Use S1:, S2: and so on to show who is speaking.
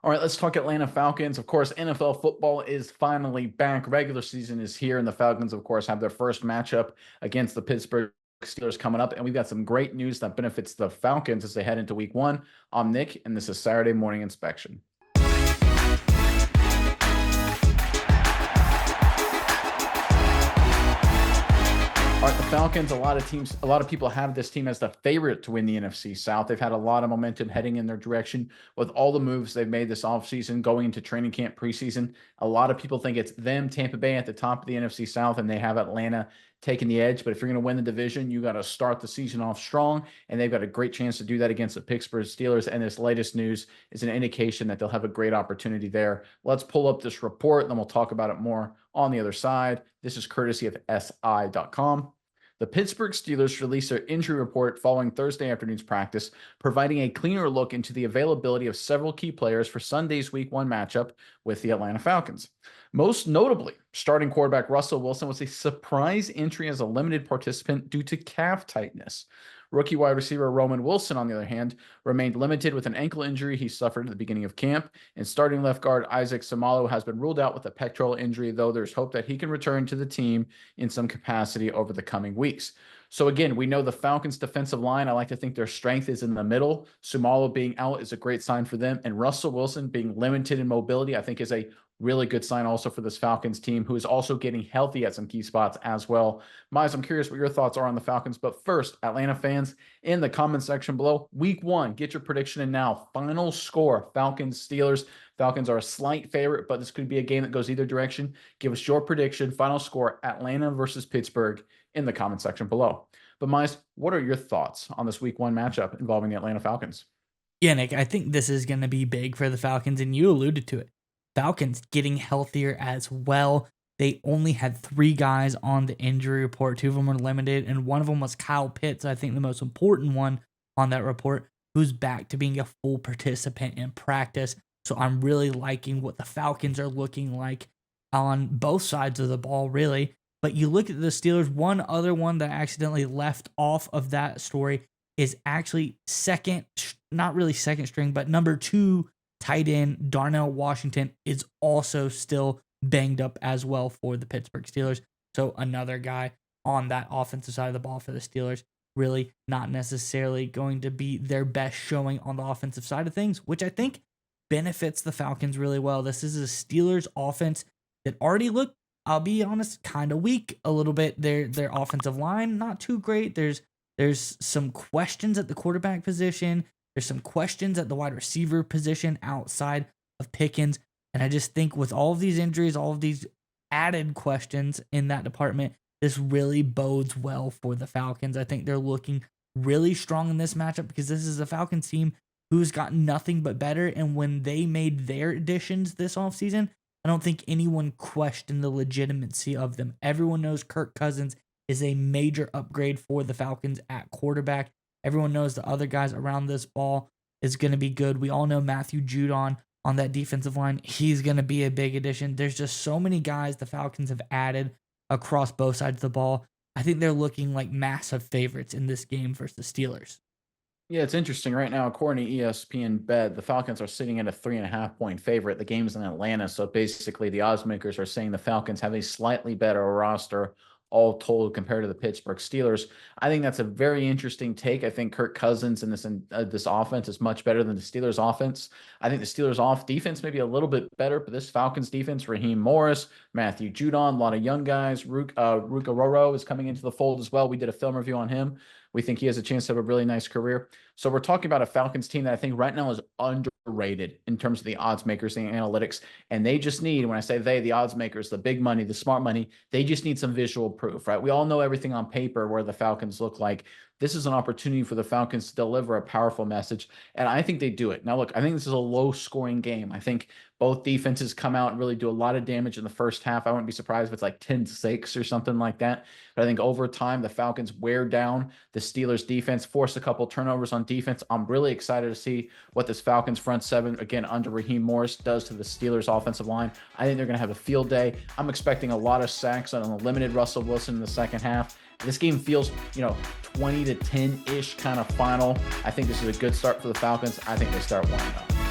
S1: All right, let's talk Atlanta Falcons. Of course, NFL football is finally back. Regular season is here, and the Falcons, of course, have their first matchup against the Pittsburgh Steelers coming up. And we've got some great news that benefits the Falcons as they head into week one. I'm Nick, and this is Saturday Morning Inspection. All right, the Falcons, a lot of people have this team as the favorite to win the NFC South. They've had a lot of momentum heading in their direction with all the moves they've made this offseason, going into training camp preseason. A lot of people think it's them, Tampa Bay, at the top of the NFC South, and they have Atlanta taking the edge. But if you're going to win the division, you got to start the season off strong, and they've got a great chance to do that against the Pittsburgh Steelers. And this latest news is an indication that they'll have a great opportunity there. Let's pull up this report, and then we'll talk about it more on the other side. This is courtesy of SI.com. The Pittsburgh Steelers released their injury report following Thursday afternoon's practice, providing a cleaner look into the availability of several key players for Sunday's Week 1 matchup with the Atlanta Falcons. Most notably, starting quarterback Russell Wilson was a surprise entry as a limited participant due to calf tightness. Rookie wide receiver Roman Wilson, on the other hand, remained limited with an ankle injury he suffered at the beginning of camp, and starting left guard Isaac Seumalo has been ruled out with a pectoral injury, though there's hope that he can return to the team in some capacity over the coming weeks. So again, we know the Falcons' defensive line, I like to think their strength is in the middle. Seumalo being out is a great sign for them, and Russell Wilson being limited in mobility, I think is a really good sign also for this Falcons team, who is also getting healthy at some key spots as well. Miles, I'm curious what your thoughts are on the Falcons. But first, Atlanta fans, in the comment section below, week one, get your prediction in now. Final score, Falcons, Steelers. Falcons are a slight favorite, but this could be a game that goes either direction. Give us your prediction, final score, Atlanta versus Pittsburgh, in the comment section below. But Miles, what are your thoughts on this week one matchup involving the Atlanta Falcons?
S2: Yeah, Nick, I think this is going to be big for the Falcons, and you alluded to it. Falcons getting healthier as well. They only had 3 guys on the injury report. 2 of them were limited, and one of them was Kyle Pitts, I think the most important one on that report, who's back to being a full participant in practice. So I'm really liking what the Falcons are looking like on both sides of the ball, really. But you look at the Steelers, one other one that I accidentally left off of that story is actually not really second string, but number 2 tight end Darnell Washington is also still banged up as well for the Pittsburgh Steelers. So another guy on that offensive side of the ball for the Steelers, really not necessarily going to be their best showing on the offensive side of things, which I think benefits the Falcons really well. This is a Steelers offense that already looked, I'll be honest, kind of weak a little bit. Their offensive line, not too great. There's some questions at the quarterback position. There's some questions at the wide receiver position outside of Pickens. And I just think with all of these injuries, all of these added questions in that department, this really bodes well for the Falcons. I think they're looking really strong in this matchup because this is a Falcons team who's got nothing but better. And when they made their additions this offseason, I don't think anyone questioned the legitimacy of them. Everyone knows Kirk Cousins is a major upgrade for the Falcons at quarterback. Everyone knows the other guys around this ball is going to be good. We all know Matthew Judon on that defensive line. He's going to be a big addition. There's just so many guys the Falcons have added across both sides of the ball. I think they're looking like massive favorites in this game versus the Steelers.
S1: Yeah, it's interesting. Right now, according to ESPN Bet, the Falcons are sitting at a 3.5-point favorite. The game's in Atlanta, so basically the odds makers are saying the Falcons have a slightly better roster all told compared to the Pittsburgh Steelers. I think that's a very interesting take. I think Kirk Cousins in this offense is much better than the Steelers offense. I think the Steelers defense may be a little bit better, but this Falcons defense, Raheem Morris, Matthew Judon, a lot of young guys. Ruka Roro is coming into the fold as well. We did a film review on him. We think he has a chance to have a really nice career. So we're talking about a Falcons team that I think right now is underrated in terms of the odds makers and analytics. And they just need, when I say they, the odds makers, the big money, the smart money, they just need some visual proof, right? We all know everything on paper where the Falcons look like. This is an opportunity for the Falcons to deliver a powerful message, and I think they do it. Now, look, I think this is a low-scoring game. I think both defenses come out and really do a lot of damage in the first half. I wouldn't be surprised if it's like 10-6 or something like that. But I think over time, the Falcons wear down the Steelers' defense, force a couple turnovers on defense. I'm really excited to see what this Falcons front seven, again, under Raheem Morris, does to the Steelers' offensive line. I think they're going to have a field day. I'm expecting a lot of sacks on a limited Russell Wilson in the second half. This game feels, 20-10-ish kind of final. I think this is a good start for the Falcons. I think they start 1-0.